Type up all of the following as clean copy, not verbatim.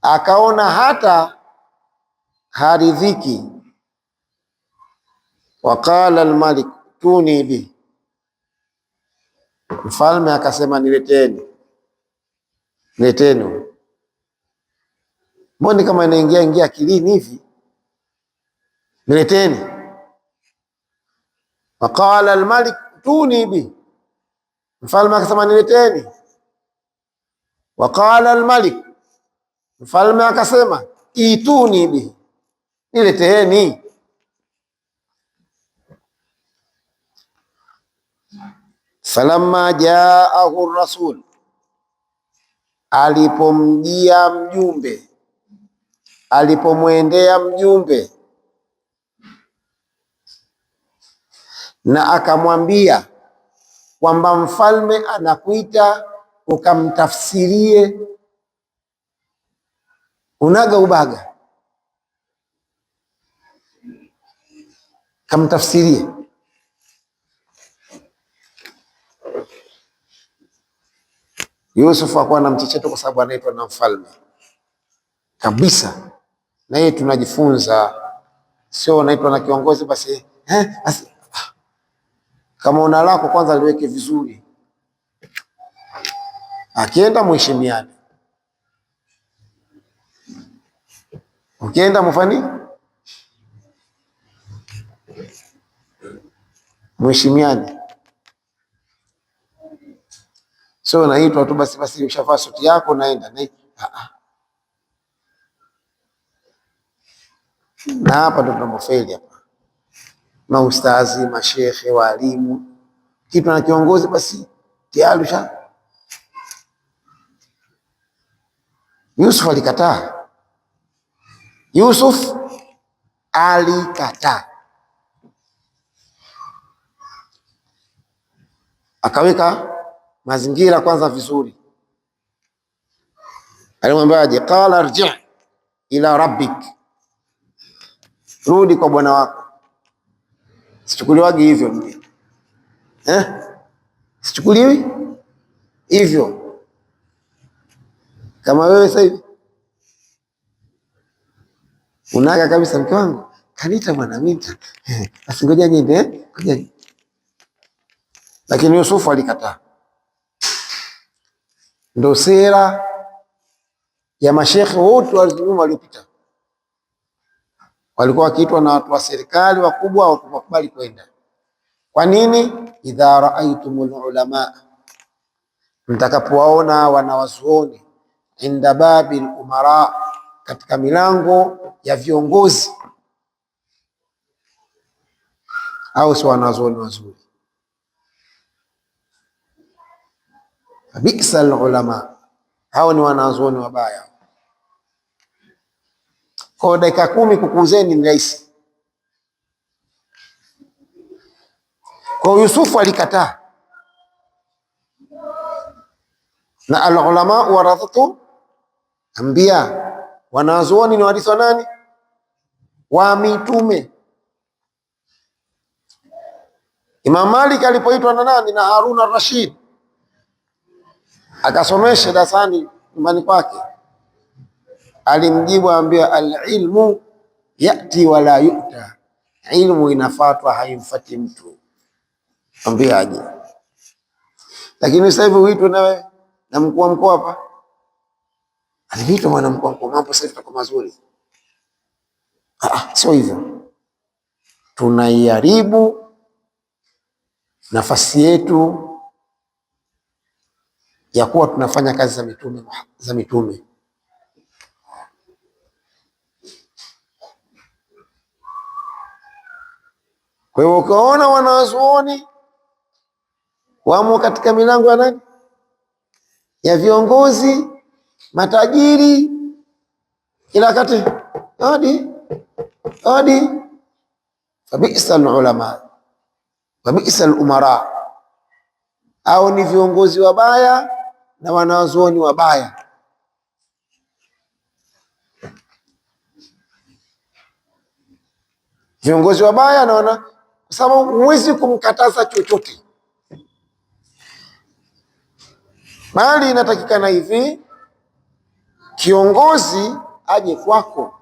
akaona hata haridhiki. Waqala almalik tuni bi, mfalme akasema nileteni. Mbona kama inaingia akilini hivi, nileteni. Waqala almalik tuni bi, mfalme akasema nileteni. Waqala almalik, mfalme akasema ituni bi, nileteni. Falamma jaahu rasul, alipomjia mjumbe, alipomwendea mjumbe na akamwambia kwamba mfalme anakuita ukamtafsirie unaga ubaga, kamtafsirie. Yusuf hakuwa na mchecheto kwa sababu anaitwa na mfalme kabisa. Na yeye tunajifunza, sio unaitwa na kiongozi basi kama una lako kwanza liweke vizuri, akienda mheshimiane, ukienda mfani mheshimiane. Sio unaitwa tu basi ushavaa suti yako naenda na hapa ndo tunapofeli hapa. Maustazi, mashekhe, walimu, kitu na kiongozi basi tayari sha. Yusuf alikataa. Yusuf alikataa, akaweka mazingira kwanza vizuri. Alimwambiaje? Qala arji ila rabbik, rudi kwa bwana wako. Sichukuliwagi hivyo mimi, sichukuliwi hivyo. Kama wewe sasa hivi unaga kabisa, mke wangu kanita bwana mimi, basi ngoja niende, ngoja. Lakini Yusufu alikataa. Ndio sera ya mashekhe wote waliopita, walikuwa wakiitwa na watu wa serikali wakubwa wakubali kwenda. Kwa nini? Idha raaitumul ulama, mtakapowaona wanawazuoni, inda babil umara, katika milango ya viongozi, au si wanawazuoni wazuri. Bi'sal ulama, hao ni wanawazuoni wabaya. Kwa dakika 10 kukuzeni ni rahisi. Kwa Yusufu alikataa. Na al-ulama warathatu anbiya, wanazuoni ni warithi wa nani? Wa mitume. Imam Malik alipoitwa na nani? Na Harun al-Rashid, akasomesha darasani nyumbani kwake, alimjibu ambia al-ilmu yati wala yu'ta, ilmu inafatwa haimfati mtu, ambia aje. Lakini sasa hivi uitwe nawe na mkuu wa mkoa hapa, aliitwa mwana mkuu wa mkoa, mambo sasa hivi yako mazuri. Sio hivyo, tunaiharibu nafasi yetu ya kuwa tunafanya kazi za mitume. Kwa hiyo ukaona wanazuoni wamo katika milango ya nani? Ya viongozi, matajiri, kila kati hadi fabisal ulama fabisal umara, au ni viongozi wabaya na wanazuoni wabaya. Viongozi wabaya naona, kwa sababu huwezi kumkataza chochote, bali inatakikana hivi, Kiongozi aje kwako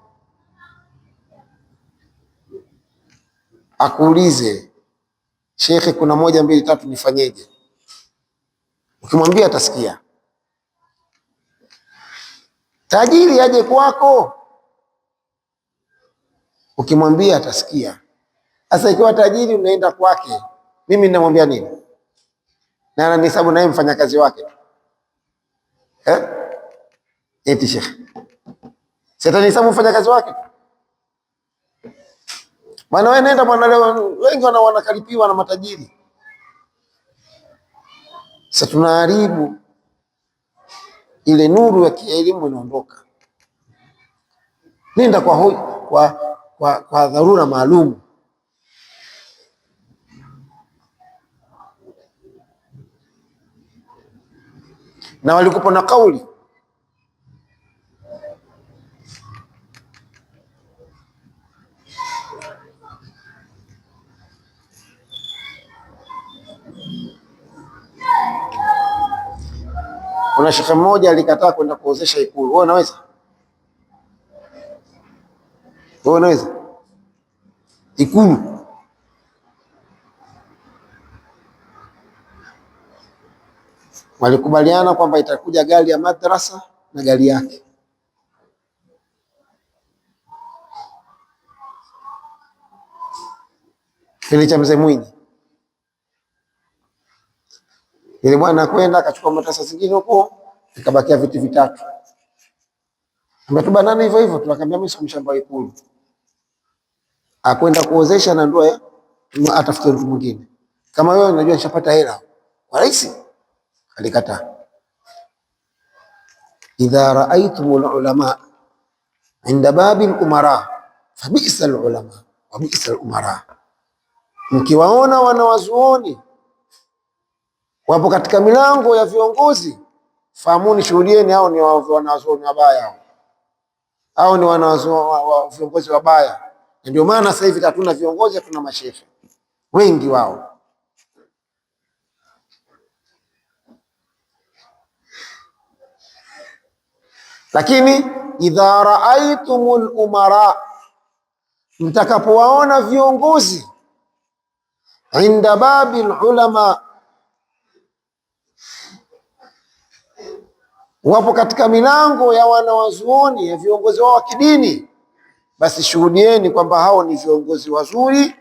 akuulize, shekhe, kuna moja mbili tatu, nifanyeje? Ukimwambia atasikia. Tajiri aje kwako, ukimwambia atasikia. Sasa ikiwa tajiri unaenda kwake, mimi ninamwambia nini? Na ananihesabu naye mfanyakazi wake eti shekhe, sitanihesabu mfanyakazi wake? Maana wewe nenda bwana, leo wengi wanakaripiwa na matajiri. Sasa tunaharibu ile nuru ya kielimu, inaondoka. Nenda kwa dharura maalum. Na walikupa na kauli, kuna shekhe mmoja alikataa kwenda kuozesha Ikulu. Wewe unaweza? Wewe unaweza? Ikulu walikubaliana kwamba itakuja gari ya madrasa na gari yake. Kile cha mzee Mwinyi, ile bwana kwenda akachukua madrasa zingine huko, ikabakia viti vitatu. Ametubanana hivyo hivyo, tunakwambia mimi sio mshamba wa Ikulu. Akwenda kuozesha na ndoa, atafute mtu mwingine. Kama wewe unajua nishapata hela kwa rais, alikataa. Idha raaitumul ulama inda babil umara fabisa alulama wa bisa alumara, mkiwaona wanawazuoni wapo katika milango ya viongozi, fahamuni, shuhudieni, hao ni wanawazuoni wabaya, hao ni viongozi wabaya. Ndio maana sasa hivi hatuna viongozi, hatuna mashehe, wengi wao. Lakini idha raaitumul umara, mtakapowaona viongozi, inda babil ulama, wapo katika milango ya wanawazuoni, ya viongozi wao wa kidini, basi shuhudieni kwamba hao ni viongozi wazuri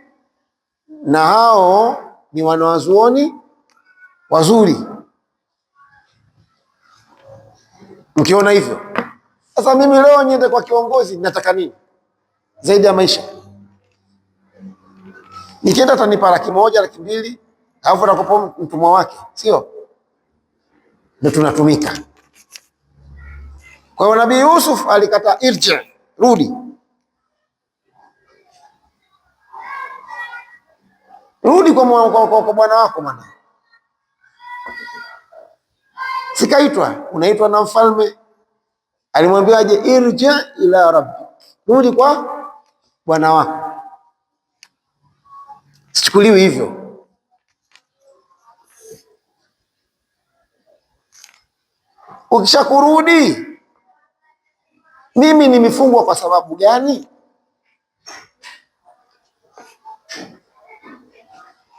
na hao ni wanawazuoni wazuri. Mkiona hivyo, sasa mimi leo niende kwa kiongozi, nataka nini zaidi ya maisha? Nikienda atanipa 100,000, 200,000, alafu nakupa mtumwa wake, sio? Ndio tunatumika. Kwa hiyo Nabii Yusuf alikata, irji, rudi, rudi kwa bwana wako. Maana sikaitwa, unaitwa na mfalme. Alimwambiaje? Irji ila rabbi, rudi kwa bwana wako. Sichukuliwi hivyo. Ukishakurudi, mimi nimefungwa kwa sababu gani?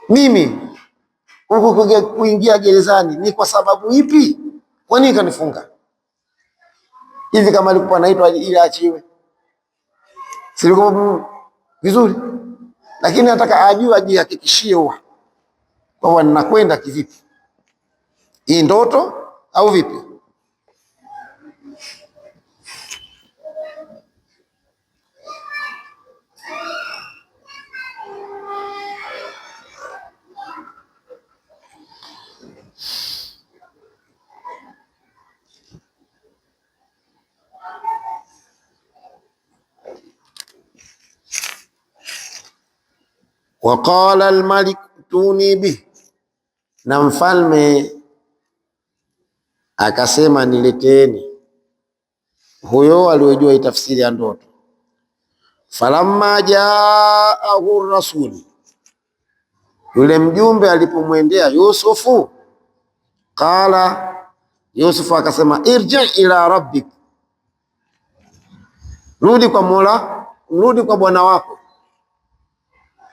Mimi kuingia gerezani ni kwa sababu ipi? Kwa nini kanifunga hivi? Kama alikuwa anaitwa ili aachiwe, silikuwa vizuri. Lakini nataka ajue, ajihakikishie huwa kwamba ninakwenda kivipi, hii ndoto au vipi? Waqala almalik tuni bih, na mfalme akasema nileteni huyo aliyojua tafsiri ya ndoto. Falamma jaahu rasuli, yule mjumbe alipomwendea Yusufu, qala, Yusufu akasema irji ila rabbik, rudi kwa Mola, rudi kwa bwana wako,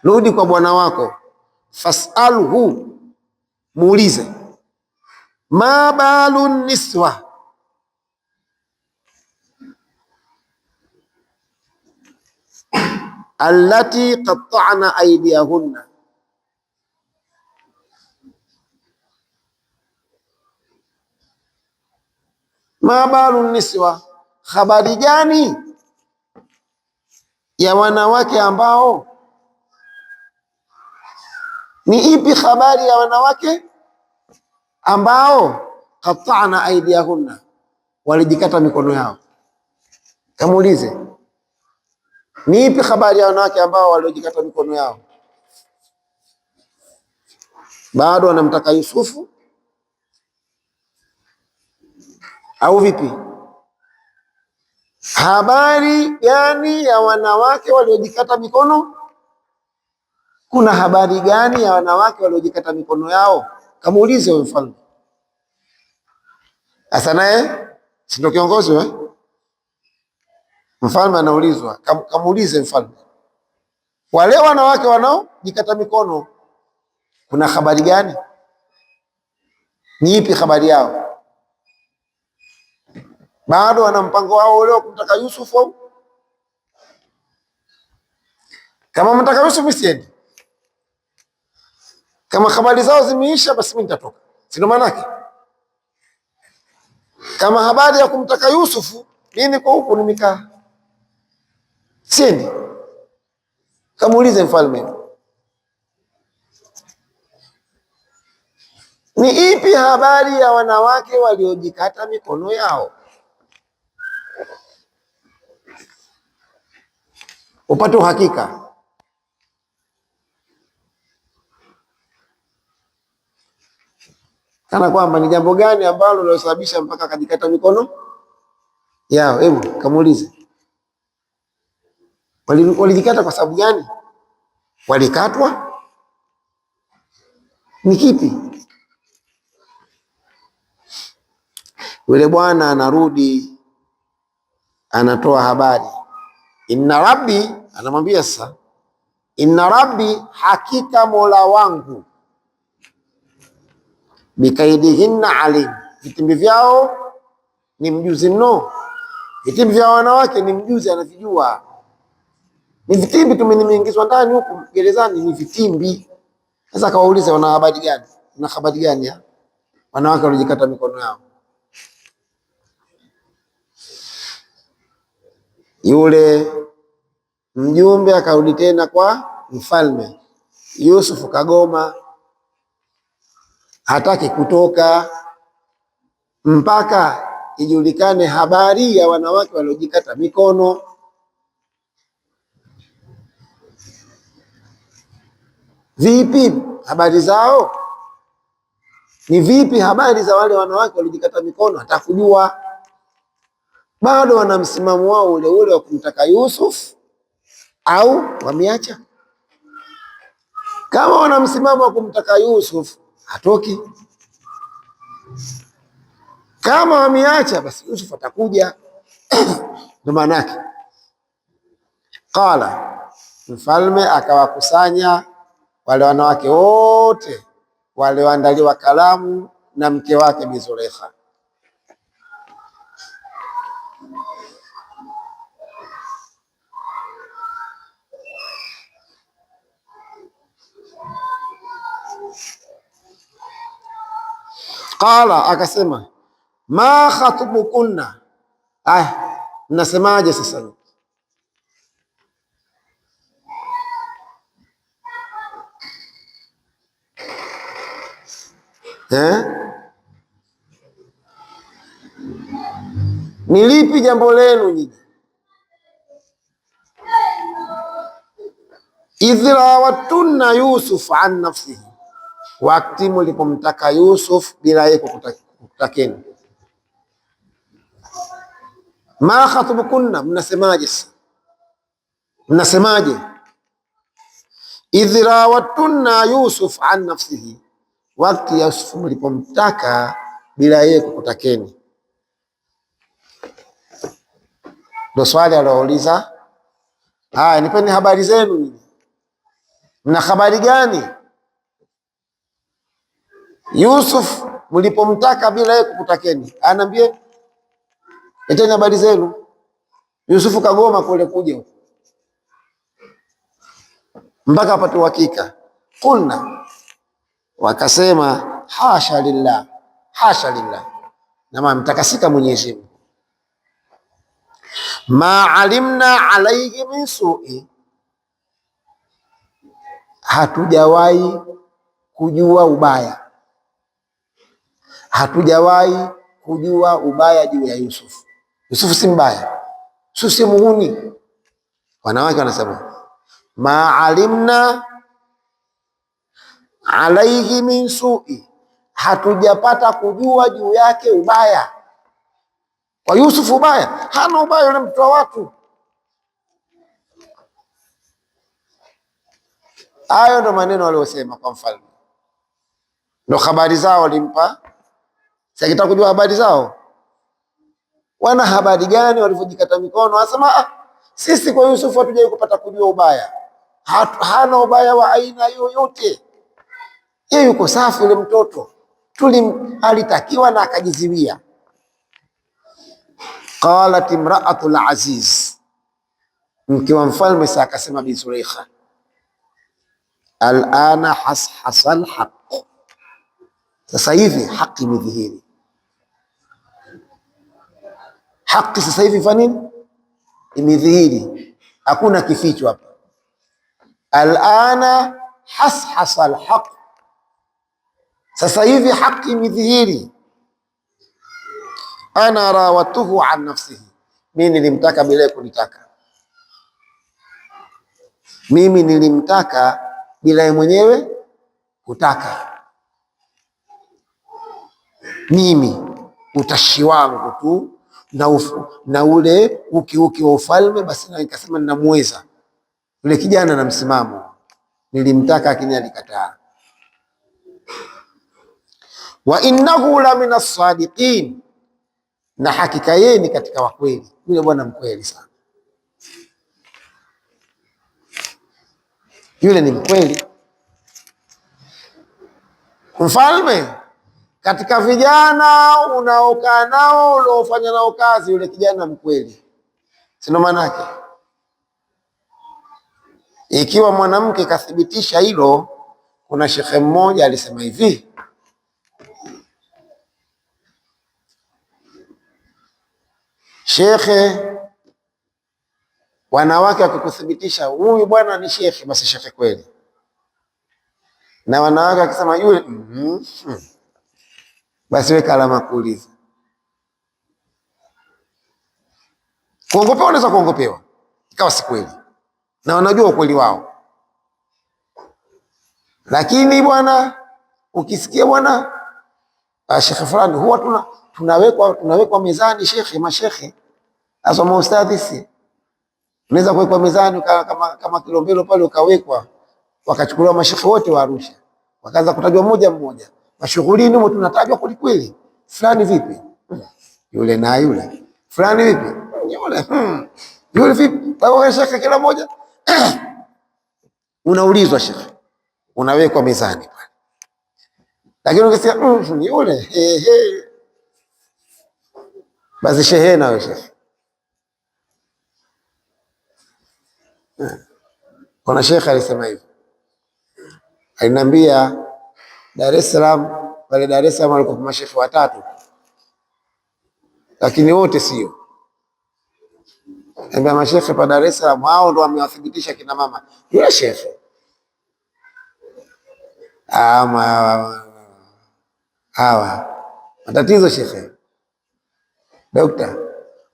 rudi kwa bwana wako. Fasalhu, muulize, ma balu niswa, allati qatta'na aydiyahunna, ma balu niswa, habari gani ya wanawake ambao, ni ipi habari ya wanawake ambao qatta'na aydiyahunna, walijikata mikono yao. Kamuulize, ni ipi habari ya wanawake ambao waliojikata mikono yao? Bado wanamtaka Yusufu au vipi? Habari gani ya wanawake waliojikata mikono? Kuna habari gani ya wanawake waliojikata mikono yao? Kamuulize wewe mfalme. Sasa naye si ndio kiongozi wewe? Mfalme anaulizwa, kamuulize mfalme, wale wanawake wanaojikata mikono kuna habari gani? Ni ipi habari yao? Bado wana mpango wao ule wa kumtaka Yusufu? Kama mtaka Yusufu msiendi, kama habari zao zimeisha, basi mimi nitatoka, sio maana yake. Kama habari ya kumtaka Yusufu, mimi kwa huko nimekaa, siendi. Kamuulize mfalme, ni ipi habari ya wanawake waliojikata mikono yao? Upate uhakika. Kana kwamba ni jambo gani ambalo lilosababisha mpaka akajikata mikono yao. Hebu kamuulize, walijikata kwa sababu gani? Walikatwa ni kipi? Yule bwana anarudi, anatoa habari, inna rabbi, anamwambia sasa, inna rabbi, hakika mola wangu, bikaidihinna alim, vitimbi vyao ni mjuzi mno. Vitimbi vya wanawake ni mjuzi, anavijua. Ni vitimbi tumeniingizwa ndani huku gerezani, ni vitimbi. Sasa akawauliza, wana habari gani? Una habari gani ya wanawake walijikata mikono yao? Yule mjumbe akarudi tena kwa mfalme. Yusufu kagoma, hataki kutoka mpaka ijulikane habari ya wanawake waliojikata mikono. Vipi habari zao? Ni vipi habari za wale wanawake waliojikata mikono? Hataka kujua. Bado wana msimamo wao ule ule wa kumtaka Yusuf au wameacha? Kama wana msimamo wa kumtaka Yusuf, hatoki. Kama wameacha, basi Yusuf atakuja. Ndio maana yake. Qala, mfalme akawakusanya wale wanawake wote walioandaliwa kalamu na mke wake Bi Zulaikha. Qala, akasema, ma khatubukunna, mnasemaje sasa? Ni lipi jambo lenu nyinyi? Idh rawatunna Yusuf an nafsihi, wakati mlipomtaka Yusuf bila yeye kukutakeni. Ma khatubukunna, mnasemaje sasa? Mnasemaje? Idh rawatunna Yusuf an nafsihi, wakati Yusuf mlipomtaka bila yeye kukutakeni. Ndio swali alouliza, haya, nipeni habari zenu, mna habari gani? Yusuf mlipomtaka bila yeye kukutakeni, anaambia leteni habari zenu. Yusufu kagoma kule kuja mpaka apate uhakika. Kulna, wakasema hasha lillah, hasha lillah, nama mtakasika Mwenyezi Mungu, ma alimna alaihi min sui, hatujawahi kujua ubaya, hatujawahi kujua ubaya juu ya Yusufu. Yusufu si mbaya, Yusufu si muhuni. Wanawake wanasema ma alimna alaihi min sui, hatujapata kujua juu yake ubaya. Kwa Yusufu ubaya? Hana ubaya, yule mtu wa watu. Hayo ndo maneno waliosema kwa mfalme, ndo habari zao walimpa. Sikitaka kujua habari zao, wana habari gani? Walivyojikata mikono, wasema sisi kwa Yusufu hatujawahi kupata kujua ubaya, hana ubaya wa aina yoyote, yeye yuko safi. Yule mtoto alitakiwa na akajiziwia. Qalat imra'atul aziz, mke wa mfalme sasa akasema, Bi Zulaikha, alana hashasal haq, sasa hivi haki imedhihiri. Haki sasa hivi fanya nini? Imedhihiri, hakuna kificho hapa. Alana hashasal haq, sasa hivi haki imedhihiri. Ana rawatuhu an nafsihi, mimi nilimtaka bila kunitaka, mimi nilimtaka bila yeye mwenyewe kutaka. Mimi utashi wangu tu na ule ukiuki wa ufalme, basi na nikasema ninamweza yule kijana na msimamo, nilimtaka lakini alikataa. Wa innahu la min as-sadiqin, na hakika yeye ni katika wakweli. Yule bwana mkweli sana, yule ni mkweli. Mfalme, katika vijana unaokaa nao uliofanya nao kazi, yule kijana mkweli, sio maana yake. Ikiwa mwanamke kathibitisha hilo, kuna shekhe mmoja alisema hivi, shekhe, wanawake wakikuthibitisha huyu bwana ni shekhe, basi shekhe kweli, na wanawake wakisema yule basi weka alama kuuliza. Kuongopewa, unaweza kuongopewa ikawa si kweli na wanajua ukweli wao, lakini bwana ukisikia bwana shekhe fulani, huwa tunawekwa mezani shekhe, mashekhe asoma ustadhi, si unaweza kuwekwa mezani kama Kilombero pale, ukawekwa wakachukuliwa mashekhe wote wa Arusha, wakaanza kutajwa mmoja mmoja, mashughulini humo tunatajwa kweli kweli, fulani vipi yule, na yule fulani vipi yule, yule vipi, kwa shekhe kila mmoja unaulizwa shekhe, unawekwa mezani pale. Lakini ukisikia yule basi shehe na wewe shekhe. Kuna shekhe alisema hivi, aliniambia Dar es Salaam, pale Dar es Salaam walikuwa mashekhe watatu, lakini wote sio. Ndio mashekhe pa Dar es Salaam, hao ndo wamewathibitisha kina mama yule shekhe. Hawa matatizo shekhe. Dokta,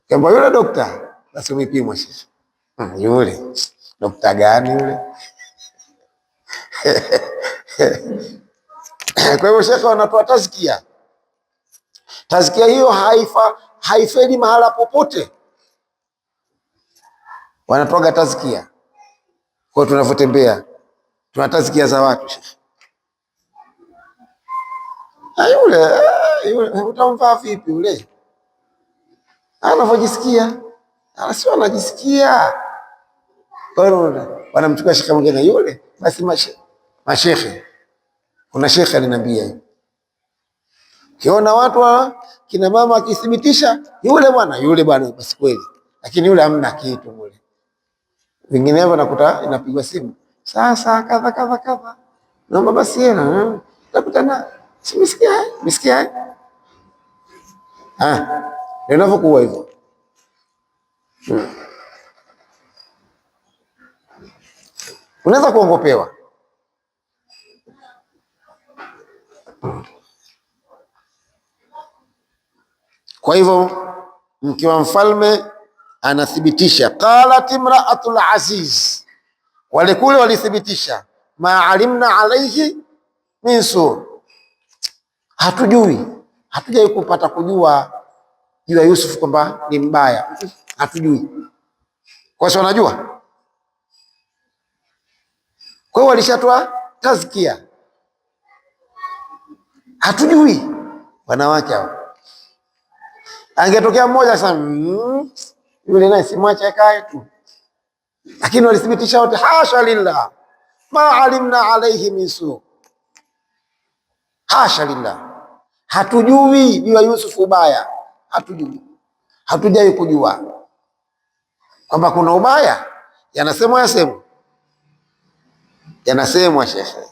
kamba yule dokta, basi umepimwa shekhe. Yule dokta gani yule? Kwa hivyo shekhe wanatoa tazkia. Tazkia hiyo haifeli mahala popote, wanatoa tazkia. Kwa tunavyotembea tuna tazkia za watu shekhe. Yule utamvaa vipi yule? Anavyojisikia sio anajisikia. Kwa hiyo wanamchukua shekhe mwingine yule, basi mashekhe. Kuna shekhe aliniambia hivi, kiona watu kina mama akithibitisha yule bwana, basi kweli, lakini yule hamna kitu mule. Vinginevyo nakuta inapigwa simu, sasa kadha kadha kadha, naomba basi hela, takutana, msikia ndio inavyokuwa hivyo. Unaweza kuongopewa. Kwa hivyo mke wa mfalme anathibitisha, qalat imra'atul aziz, wale kule walithibitisha, ma alimna alayhi min su, hatujai kupata kujua juu ya Yusuf kwamba ni mbaya, hatujui. Kwa sababu wanajua, kwa hiyo walishatoa tazkia, hatujui. Wanawake hao, angetokea mmoja sana, yule naye simwache akae tu, lakini walithibitisha wote, hasha lillah ma alimna alayhi min su, hasha lillah, hatujui juu ya Yusuf ubaya, hatujui, hatujai kujua kwamba kuna ubaya. Yanasemwa shekhe,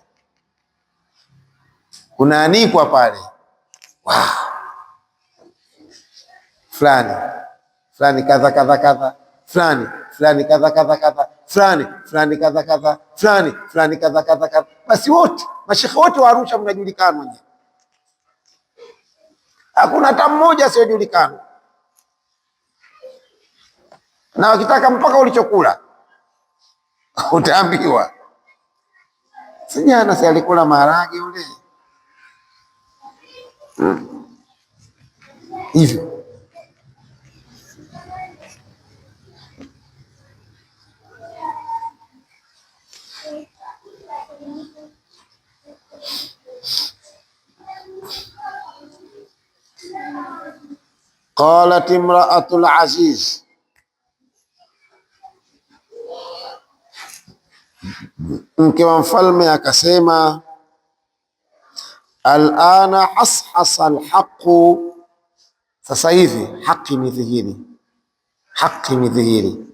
kunaanikwa pale, fulani kadha kadha kadha, fulani kadha kadha kadha, fulani kadha kadha, fulani kadha kadha kadha. Basi wote mashekhe wote wa Arusha mnajulikana wenyewe, hakuna hata mmoja asiyojulikana, na wakitaka mpaka ulichokula utaambiwa. Sijana si alikula maharage yule hivyo. Qalat imra'atul aziz, mke wa mfalme akasema, alana hashasa alhaqu, sasa hivi haki ni dhihiri,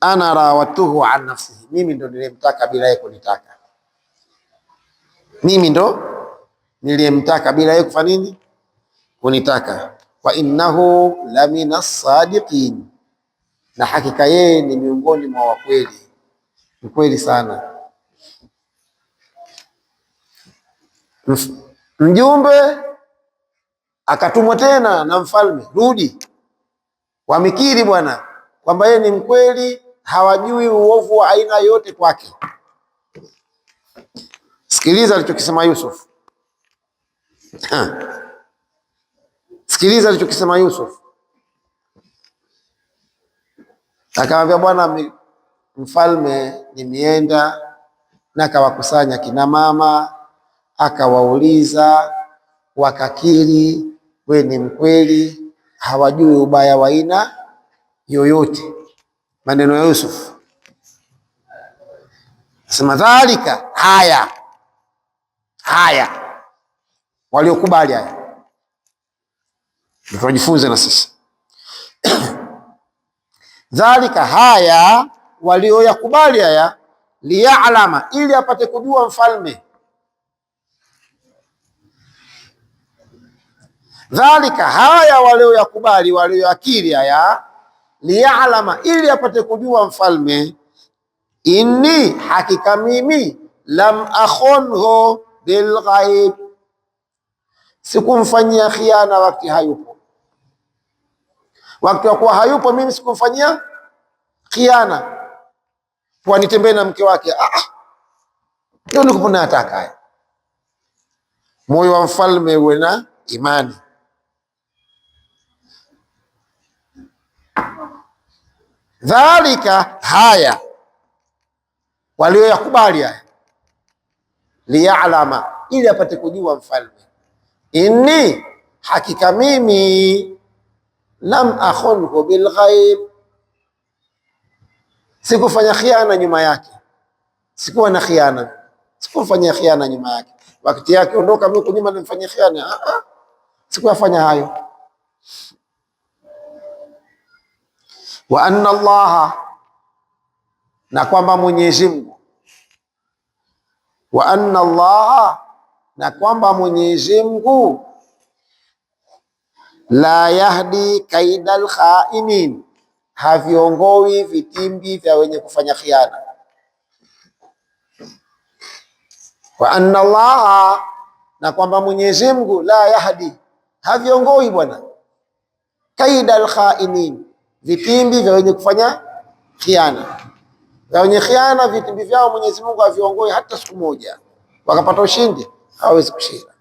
ana rawatuhu an nafsihi, mimi ndo nilimtaka bila yeye kunitaka, mimi ndo nilimtaka bila yeye kufanya nini? Kunitaka. Wa innahu lamina sadiqin, na hakika yeye ni miongoni mwa wakweli, mkweli sana. Mjumbe akatumwa tena na mfalme, rudi, wamekiri bwana kwamba yeye ni mkweli, hawajui uovu wa aina yote kwake. Sikiliza alichokisema Yusuf. Sikiliza alichokisema Yusuf. Akamwambia, bwana mfalme, nimeenda na akawakusanya kina mama, akawauliza, wakakiri we ni mkweli, hawajui ubaya wa aina yoyote. Maneno ya Yusuf sema, dhalika, haya waliokubali haya, tujifunze na sisi. Dhalika, haya walioyakubali haya, liya'lama, ili apate kujua mfalme. Dhalika, haya walioyakubali, walioyakiri haya, liya'lama, ili apate kujua mfalme, inni, hakika mimi, lam akhunhu bilghaib, sikumfanyia khiana wakati hayupo. Wakati wa kuwa hayupo mimi sikumfanyia khiana kwa nitembee na mke wake. Ndio niko nataka haya. Moyo wa mfalme uwe na imani. Dhalika, haya walioyakubali haya, liya'lama, ili apate kujua mfalme, inni, hakika mimi, lam akhunhu bilghaib, sikufanya khiana nyuma yake, sikuwa na khiana, sikufanya khiana nyuma yake. Wakati yake ondoka, mimi kunyuma nimfanyia khiana, sikuyafanya hayo. Wa anna Allaha, na kwamba Mwenyezi Mungu, wa anna Allaha, na kwamba Mwenyezi Mungu, la yahdi kaidal khainin, haviongoi vitimbi vya wenye kufanya khiana. Wa anna Allaha, na kwamba Mwenyezi Mungu, la yahdi, haviongoi bwana, kaidal khainin, vitimbi vya wenye kufanya khiana. Vya wenye khiana, vitimbi vyao Mwenyezi Mungu haviongoi hata siku moja. Wakapata ushindi, hawezi kushinda.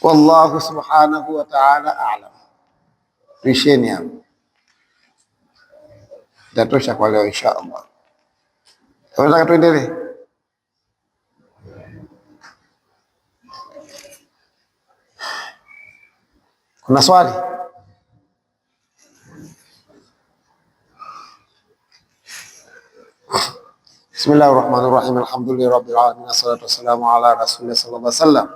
Wallahu subhanahu wa ta'ala a'lam. Tuisheni hapo, tatosha kwa leo insha Allah. Tunataka tuendelee. Kuna swali? Bismillahir Rahmanir Rahim. Alhamdulillahi Rabbil Alamin. Wassalatu wassalamu ala Rasulillah sallallahu alaihi wasallam.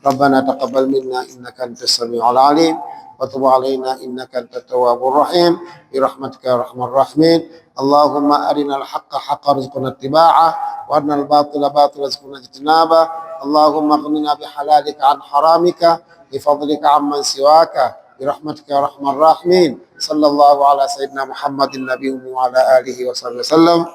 Rabbana taqabbal minna innaka antas samiul alim wa tub alaina innaka antat tawwabur rahim bi rahmatika ya arhamar rahimin. Allahumma arinal haqqa haqqan warzuqna ittiba'ah wa arinal batila batilan warzuqna ijtinabah. Allahumma aghnina bihalalika an haramika bifadlika amman siwaka bi rahmatika ya arhamar rahimin. Sallallahu ala sayyidina Muhammadin nabiyyi wa ala alihi wa sahbihi wasallam.